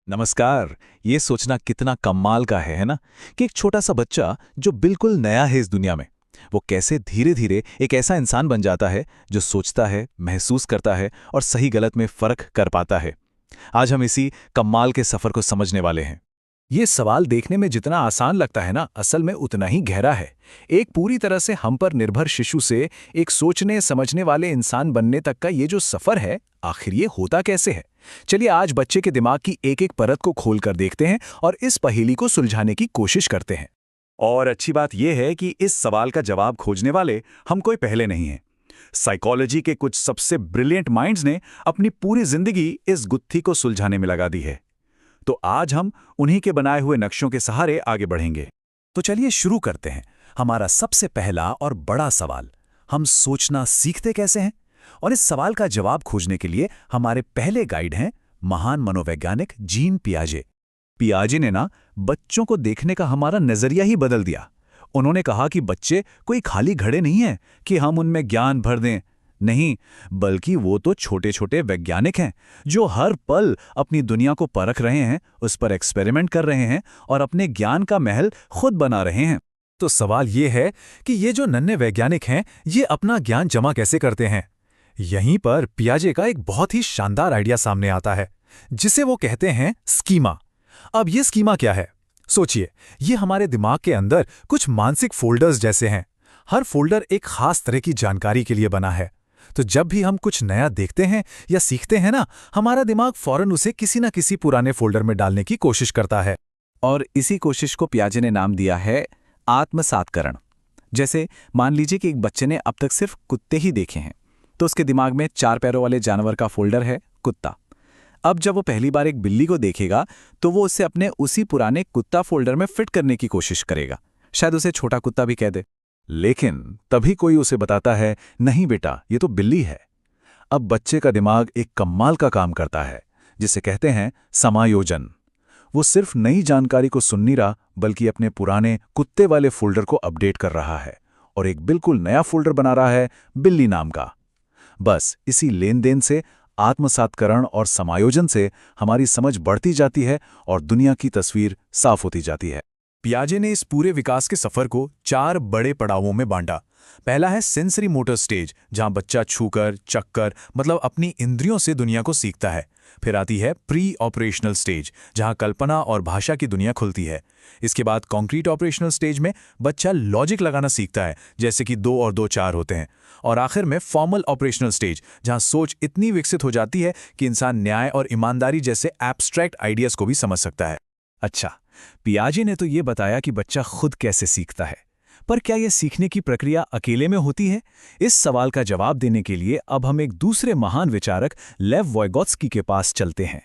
नमस्कार। ये सोचना कितना कमाल का है ना? कि एक छोटा सा बच्चा जो बिल्कुल नया है इस दुनिया में, वो कैसे धीरे धीरे एक ऐसा इंसान बन जाता है जो सोचता है, महसूस करता है और सही गलत में फर्क कर पाता है। आज हम इसी कमाल के सफर को समझने वाले हैं। ये सवाल देखने में जितना आसान लगता है ना, असल में उतना ही गहरा है। एक पूरी तरह से हम पर निर्भर शिशु से एक सोचने समझने वाले इंसान बनने तक का ये जो सफर है, आखिर ये होता कैसे है? चलिए आज बच्चे के दिमाग की एक एक परत को खोल कर देखते हैं और इस पहेली को सुलझाने की कोशिश करते हैं। और अच्छी बात यह है कि इस सवाल का जवाब खोजने वाले हम कोई पहले नहीं हैं। साइकोलॉजी के कुछ सबसे ब्रिलियंट माइंड्स ने अपनी पूरी जिंदगी इस गुत्थी को सुलझाने में लगा दी है। तो आज हम उन्हीं के बनाए हुए नक्शों के सहारे आगे बढ़ेंगे। तो चलिए शुरू करते हैं। हमारा सबसे पहला और बड़ा सवाल, हम सोचना सीखते कैसे हैं? और इस सवाल का जवाब खोजने के लिए हमारे पहले गाइड हैं महान मनोवैज्ञानिक जीन पियाजे। पियाजे ने ना बच्चों को देखने का हमारा नजरिया ही बदल दिया। उन्होंने कहा कि बच्चे कोई खाली घड़े नहीं हैं कि हम उनमें ज्ञान भर दें। नहीं, बल्कि वो तो छोटे छोटे वैज्ञानिक हैं जो हर पल अपनी दुनिया को परख रहे हैं, उस पर एक्सपेरिमेंट कर रहे हैं और अपने ज्ञान का महल खुद बना रहे हैं। तो सवाल ये है कि ये जो नन्हे वैज्ञानिक हैं, ये अपना ज्ञान जमा कैसे करते हैं? यहीं पर पियाजे का एक बहुत ही शानदार आइडिया सामने आता है, जिसे वो कहते हैं स्कीमा। अब ये स्कीमा क्या है? सोचिए, ये हमारे दिमाग के अंदर कुछ मानसिक फोल्डर्स जैसे हैं। हर फोल्डर एक खास तरह की जानकारी के लिए बना है। तो जब भी हम कुछ नया देखते हैं या सीखते हैं ना, हमारा दिमाग फौरन उसे किसी न किसी पुराने फोल्डर में डालने की कोशिश करता है। और इसी कोशिश को पियाजे ने नाम दिया है आत्मसातकरण। जैसे मान लीजिए कि एक बच्चे ने अब तक सिर्फ कुत्ते ही देखे हैं, तो उसके दिमाग में 4 पैरों वाले जानवर का फोल्डर है कुत्ता। अब जब वो पहली बार एक बिल्ली को देखेगा तो वो उसे अपने उसी पुराने कुत्ता फोल्डर में फिट करने की कोशिश करेगा। शायद उसे छोटा कुत्ता भी कह दे। लेकिन तभी कोई उसे बताता है, नहीं बेटा, ये तो बिल्ली है। अब बच्चे का दिमाग एक कमाल का काम करता है, जिसे कहते हैं समायोजन। वो सिर्फ नई जानकारी को सुन नहीं रहा, बल्कि अपने पुराने कुत्ते वाले फोल्डर को अपडेट कर रहा है और एक बिल्कुल नया फोल्डर बना रहा है बिल्ली नाम का। बस इसी लेन देन से, आत्मसातकरण और समायोजन से हमारी समझ बढ़ती जाती है और दुनिया की तस्वीर साफ होती जाती है। पियाजे ने इस पूरे विकास के सफर को 4 बड़े पड़ावों में बांटा। पहला है सेंसरी मोटर स्टेज, जहां बच्चा छूकर, चखकर, मतलब अपनी इंद्रियों से दुनिया को सीखता है। फिर आती है प्री ऑपरेशनल स्टेज, जहां कल्पना और भाषा की दुनिया खुलती है। इसके बाद कॉन्क्रीट ऑपरेशनल स्टेज में बच्चा लॉजिक लगाना सीखता है, जैसे कि 2 और 2 4 होते हैं। और आखिर में फॉर्मल ऑपरेशनल स्टेज, जहां सोच इतनी विकसित हो जाती है कि इंसान न्याय और ईमानदारी जैसे एब्स्ट्रैक्ट आइडियाज को भी समझ सकता है। अच्छा, पियाजे ने तो ये बताया कि बच्चा खुद कैसे सीखता है, पर क्या यह सीखने की प्रक्रिया अकेले में होती है? इस सवाल का जवाब देने के लिए अब हम एक दूसरे महान विचारक लेव वाइगोत्स्की के पास चलते हैं।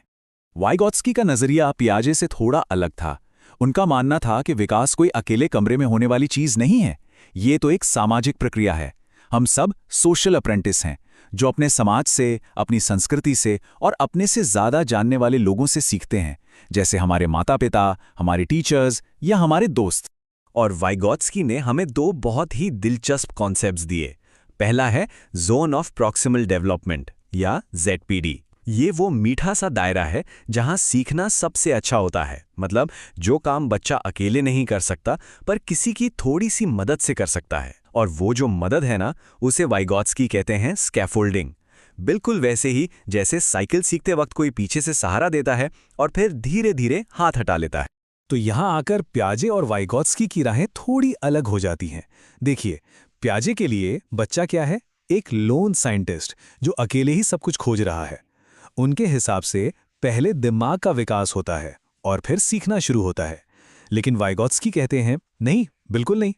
वाइगोत्स्की का नजरिया पियाजे से थोड़ा अलग था। उनका मानना था कि विकास कोई अकेले कमरे में होने वाली चीज नहीं है, ये तो एक सामाजिक प्रक्रिया है। हम सब सोशल अप्रेंटिस हैं, जो अपने समाज से, अपनी संस्कृति से और अपने से ज्यादा जानने वाले लोगों से सीखते हैं, जैसे हमारे माता पिता, हमारे टीचर्स या हमारे दोस्त। और वाइगोत्स्की ने हमें 2 बहुत ही दिलचस्प कॉन्सेप्ट्स दिए। पहला है जोन ऑफ प्रॉक्सिमल डेवलपमेंट या ZPD। ये वो मीठा सा दायरा है जहां सीखना सबसे अच्छा होता है। मतलब जो काम बच्चा अकेले नहीं कर सकता, पर किसी की थोड़ी सी मदद से कर सकता है। और वो जो मदद है ना, उसे वाइगोत्स्की कहते हैं स्कैफोल्डिंग। बिल्कुल वैसे ही जैसे साइकिल सीखते वक्त कोई पीछे से सहारा देता है और फिर धीरे धीरे हाथ हटा लेता है। तो यहां आकर पियाजे और वाइगोत्स्की की राहें थोड़ी अलग हो जाती हैं। देखिए, पियाजे के लिए बच्चा क्या है? एक लोन साइंटिस्ट जो अकेले ही सब कुछ खोज रहा है। उनके हिसाब से पहले दिमाग का विकास होता है और फिर सीखना शुरू होता है। लेकिन वाइगोत्स्की कहते हैं, नहीं, बिल्कुल नहीं।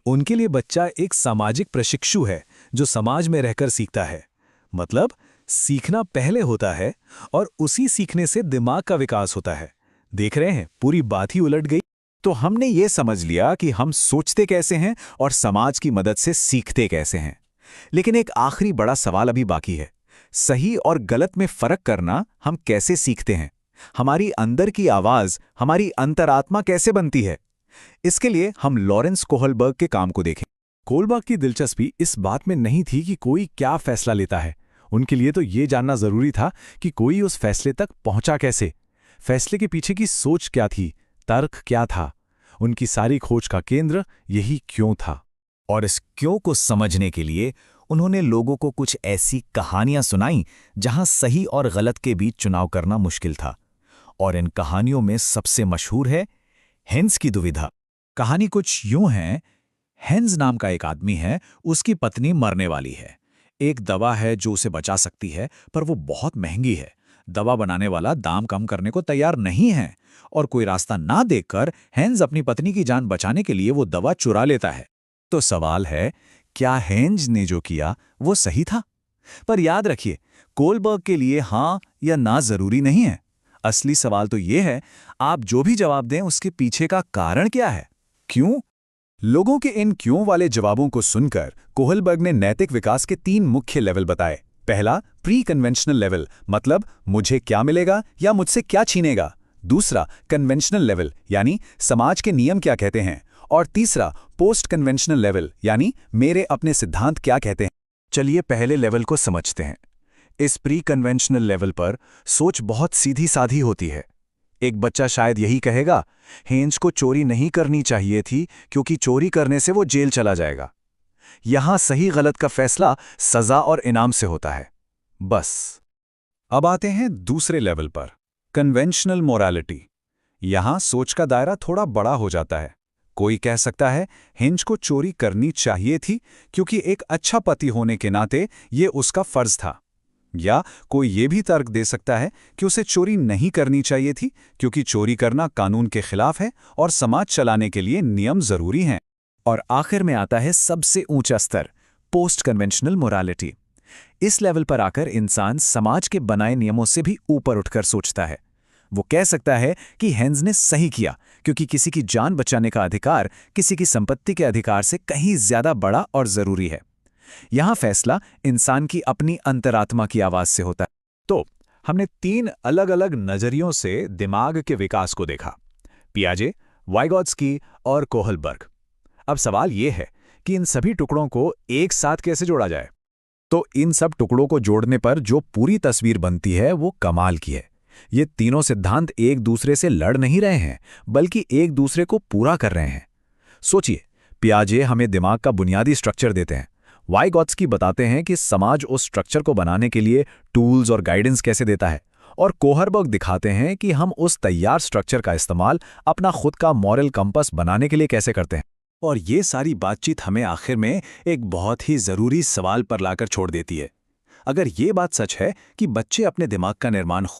उनके लिए बच्चा एक सामाजिक प्रशिक्षु है जो समाज में रहकर सीखता है। मतलब सीखना पहले होता है और उसी सीखने से दिमाग का विकास होता है। देख रहे हैं, पूरी बात ही उलट गई। तो हमने ये समझ लिया कि हम सोचते कैसे हैं और समाज की मदद से सीखते कैसे हैं। लेकिन एक आखिरी बड़ा सवाल अभी बाकी है। सही और गलत में फर्क करना हम कैसे सीखते हैं? हमारी अंदर की आवाज, हमारी अंतरात्मा कैसे बनती है? इसके लिए हम लॉरेंस कोहलबर्ग के काम को देखें। कोहलबर्ग की दिलचस्पी इस बात में नहीं थी कि कोई क्या फैसला लेता है। उनके लिए तो ये जानना जरूरी था कि कोई उस फैसले तक पहुंचा कैसे। फैसले के पीछे की सोच क्या थी, तर्क क्या था? उनकी सारी खोज का केंद्र यही क्यों था। और इस क्यों को समझने के लिए उन्होंने लोगों को कुछ ऐसी कहानियां सुनाई जहां सही और गलत के बीच चुनाव करना मुश्किल था। और इन कहानियों में सबसे मशहूर है हेंस की दुविधा। कहानी कुछ यूं है, हेंस नाम का एक आदमी है, उसकी पत्नी मरने वाली है। एक दवा है जो उसे बचा सकती है, पर वो बहुत महंगी है। दवा बनाने वाला दाम कम करने को तैयार नहीं है, और कोई रास्ता ना देखकर हेंस अपनी पत्नी की जान बचाने के लिए वो दवा चुरा लेता है। तो सवाल है, क्या हेंस ने जो किया वो सही था? पर याद रखिए, कोलबर्ग के लिए हां या ना जरूरी नहीं है। असली सवाल तो ये है, आप जो भी जवाब दें उसके पीछे का कारण क्या है, क्यों? लोगों के इन क्यों वाले जवाबों को सुनकर कोहलबर्ग ने नैतिक विकास के 3 मुख्य लेवल बताए। पहला, प्री कन्वेंशनल लेवल, मतलब मुझे क्या मिलेगा या मुझसे क्या छीनेगा। दूसरा, कन्वेंशनल लेवल, यानी समाज के नियम क्या कहते हैं। और तीसरा, पोस्ट कन्वेंशनल लेवल, यानी मेरे अपने सिद्धांत क्या कहते हैं। चलिए पहले लेवल को समझते हैं। इस प्री कन्वेंशनल लेवल पर सोच बहुत सीधी साधी होती है। एक बच्चा शायद यही कहेगा, हेंस को चोरी नहीं करनी चाहिए थी क्योंकि चोरी करने से वो जेल चला जाएगा। यहां सही गलत का फैसला सजा और इनाम से होता है, बस। अब आते हैं दूसरे लेवल पर, कन्वेंशनल मोरालिटी। यहां सोच का दायरा थोड़ा बड़ा हो जाता है। कोई कह सकता है हेंस को चोरी करनी चाहिए थी क्योंकि एक अच्छा पति होने के नाते ये उसका फर्ज था। या कोई ये भी तर्क दे सकता है कि उसे चोरी नहीं करनी चाहिए थी क्योंकि चोरी करना कानून के खिलाफ है और समाज चलाने के लिए नियम जरूरी हैं। और आखिर में आता है सबसे ऊंचा स्तर, पोस्ट कन्वेंशनल मोरालिटी। इस लेवल पर आकर इंसान समाज के बनाए नियमों से भी ऊपर उठकर सोचता है। वो कह सकता है कि हेंस ने सही किया क्योंकि किसी की जान बचाने का अधिकार किसी की संपत्ति के अधिकार से कहीं ज्यादा बड़ा और जरूरी है। यहां फैसला इंसान की अपनी अंतरात्मा की आवाज से होता है। तो हमने 3 अलग अलग नजरियों से दिमाग के विकास को देखा, पियाजे, वाइगोत्स्की और कोहलबर्ग। अब सवाल यह है कि इन सभी टुकड़ों को एक साथ कैसे जोड़ा जाए। तो इन सब टुकड़ों को जोड़ने पर जो पूरी तस्वीर बनती है वो कमाल की है। ये तीनों सिद्धांत एक दूसरे से लड़ नहीं रहे हैं, बल्कि एक दूसरे को पूरा कर रहे हैं। सोचिए, पियाजे हमें दिमाग का बुनियादी स्ट्रक्चर देते हैं, वाइगोत्स्की बताते हैं कि समाज उस स्ट्रक्चर को बनाने के लिए टूल्स और गाइडेंस कैसे देता है, और कोहलबर्ग दिखाते हैं कि हम उस तैयार स्ट्रक्चर का इस्तेमाल अपना खुद का मॉरल कंपास बनाने के लिए कैसे करते हैं। और ये सारी बातचीत हमें आखिर में एक बहुत ही जरूरी सवाल पर लाकर छोड़ देती है। अगर ये बात सच है कि बच्चे अपने दिमाग का निर्माण